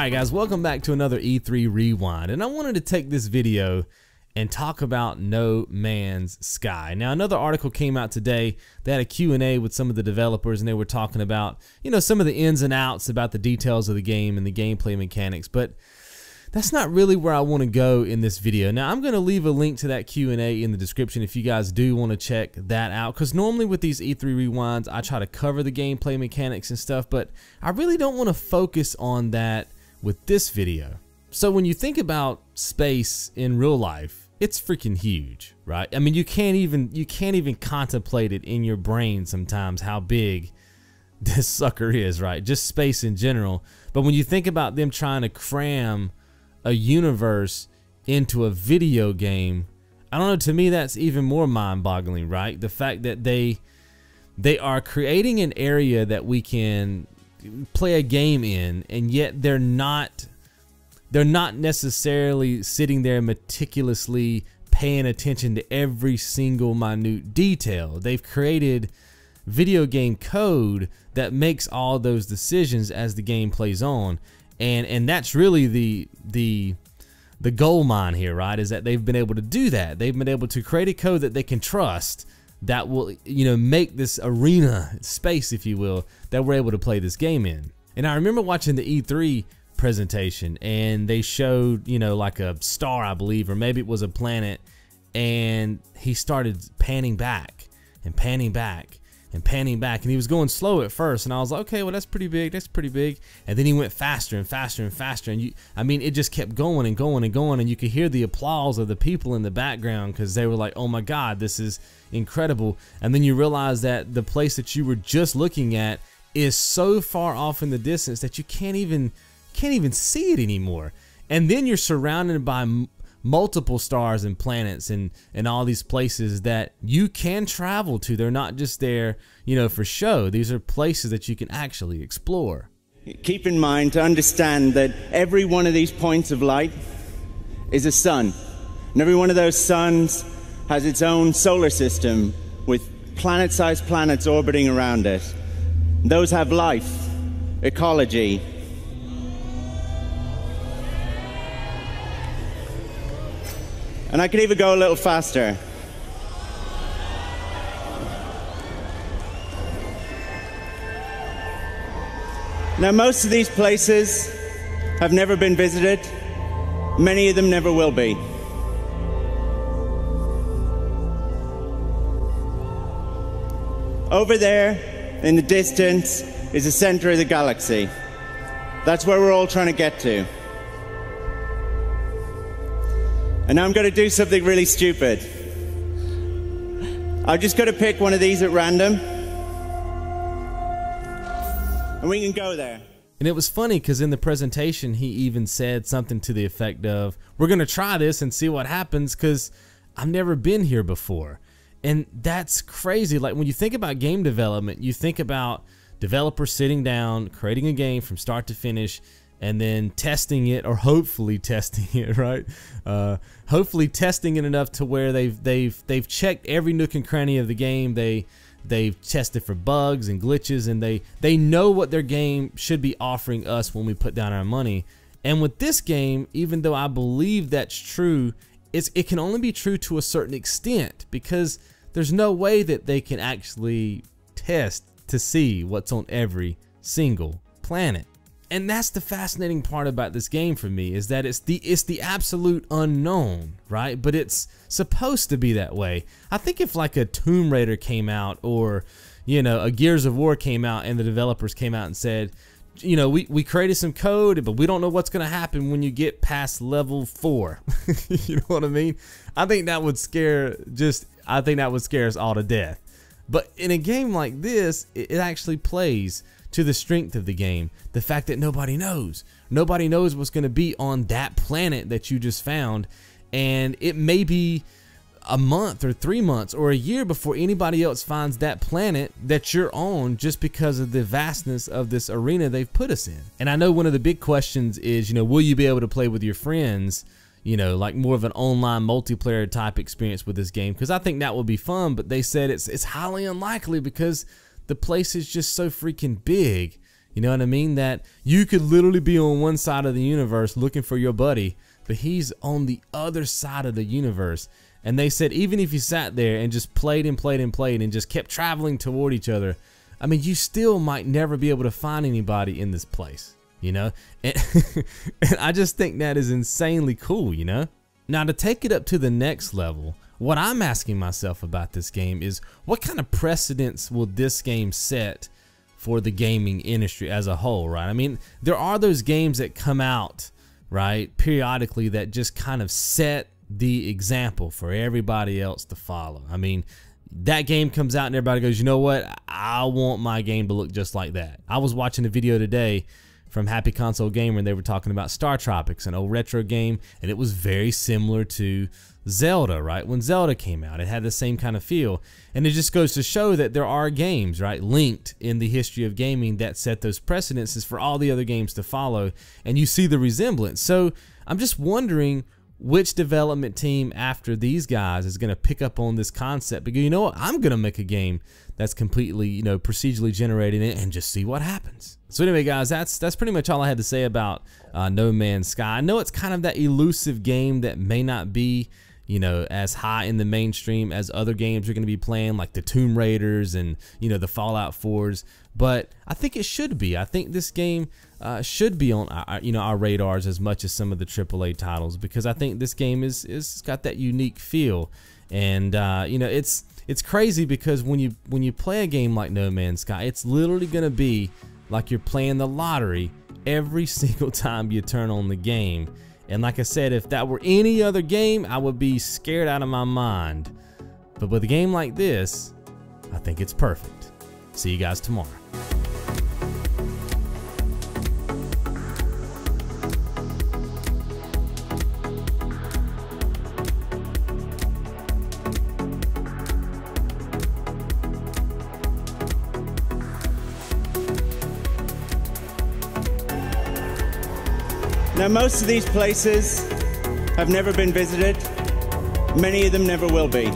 Alright guys, welcome back to another E3 Rewind, and I wanted to take this video and talk about No Man's Sky. Now another article came out today. They had a Q&A with some of the developers and they were talking about, some of the ins and outs about the details of the game and the gameplay mechanics, but that's not really where I want to go in this video. Now I'm going to leave a link to that Q&A in the description if you guys do want to check that out, because normally with these E3 Rewinds I try to cover the gameplay mechanics and stuff, but I really don't want to focus on that with this video. So when you think about space in real life, it's freaking huge, right? I mean, you can't even contemplate it in your brain sometimes how big this sucker is, right? Just space in general. But when you think about them trying to cram a universe into a video game, I don't know, to me that's even more mind-boggling, right? The fact that they are creating an area that we can play a game in, and yet they're not necessarily sitting there meticulously paying attention to every single minute detail. They've created video game code that makes all those decisions as the game plays on, and that's really the gold mine here, right? Is that they've been able to do that. They've been able to create a code that they can trust that will, make this arena space, if you will, that we're able to play this game in. And I remember watching the E3 presentation and they showed, like a star, I believe, or maybe it was a planet, and he started panning back and panning back and panning back, and he was going slow at first, and I was like, okay, well that's pretty big, and then he went faster and faster and faster, and it just kept going and going and going, and you could hear the applause of the people in the background because they were like, oh my god, this is incredible. And then you realize that the place that you were just looking at is so far off in the distance that you can't even see it anymore, and then you're surrounded by multiple stars and planets and all these places that you can travel to. They're not just there, for show. These are places that you can actually explore. Keep in mind to understand that every one of these points of light is a sun, and every one of those suns has its own solar system with planet-sized planets orbiting around it. Those have life, ecology. And I could even go a little faster. Now, most of these places have never been visited. Many of them never will be. Over there, in the distance, is the center of the galaxy. That's where we're all trying to get to. And now I'm going to do something really stupid. I'm just going to pick one of these at random, and we can go there. And it was funny because in the presentation he even said something to the effect of, we're going to try this and see what happens because I've never been here before. And that's crazy. Like when you think about game development, you think about developers sitting down, creating a game from start to finish, and then testing it, or hopefully testing it, right? Hopefully testing it enough to where they've checked every nook and cranny of the game. They've tested for bugs and glitches, and they know what their game should be offering us when we put down our money. And with this game, even though I believe that's true, it can only be true to a certain extent, because there's no way that they can actually test to see what's on every single planet. And that's the fascinating part about this game for me, is that it's the absolute unknown, right? But it's supposed to be that way. I think if like a Tomb Raider came out, or a Gears of War came out, and the developers came out and said, we created some code, but we don't know what's going to happen when you get past level 4. You know what I mean? I think that would scare us all to death. But in a game like this, it actually plays to the strength of the game. The fact that nobody knows what's going to be on that planet that you just found, and it may be a month or 3 months or a year before anybody else finds that planet that you're on, just because of the vastness of this arena they've put us in. And I know one of the big questions is, will you be able to play with your friends, like more of an online multiplayer type experience with this game? Because I think that would be fun, but they said it's highly unlikely because the place is just so freaking big. You know what I mean? That you could literally be on one side of the universe looking for your buddy, but he's on the other side of the universe. And they said even if you sat there and just played and played and played and just kept traveling toward each other, I mean, you still might never be able to find anybody in this place, you know? And I just think that is insanely cool, you know? Now, to take it up to the next level, what I'm asking myself about this game is what kind of precedents will this game set for the gaming industry as a whole, right? I mean, there are those games that come out, right, periodically that just kind of set the example for everybody else to follow. I mean, that game comes out and everybody goes, you know what? I want my game to look just like that. I was watching a video today from Happy Console Gamer, and they were talking about Star Tropics, an old retro game, and it was very similar to Zelda, right? When Zelda came out, it had the same kind of feel. And it just goes to show that there are games, right, linked in the history of gaming that set those precedences for all the other games to follow, and you see the resemblance. So I'm just wondering which development team after these guys is going to pick up on this concept, because you know what, I'm going to make a game that's completely, you know, procedurally generated and just see what happens. So anyway, guys, that's pretty much all I had to say about No Man's Sky. I know it's kind of that elusive game that may not be, you know, as high in the mainstream as other games you're going to be playing, like the Tomb Raiders and, you know, the Fallout 4s, but I think it should be. I think this game should be on our, you know, our radars as much as some of the AAA titles, because I think this game is got that unique feel. And you know, it's crazy because when you play a game like No Man's Sky, it's literally going to be like you're playing the lottery every single time you turn on the game. And like I said, if that were any other game, I would be scared out of my mind. But with a game like this, I think it's perfect. See you guys tomorrow. Now, most of these places have never been visited. Many of them never will be.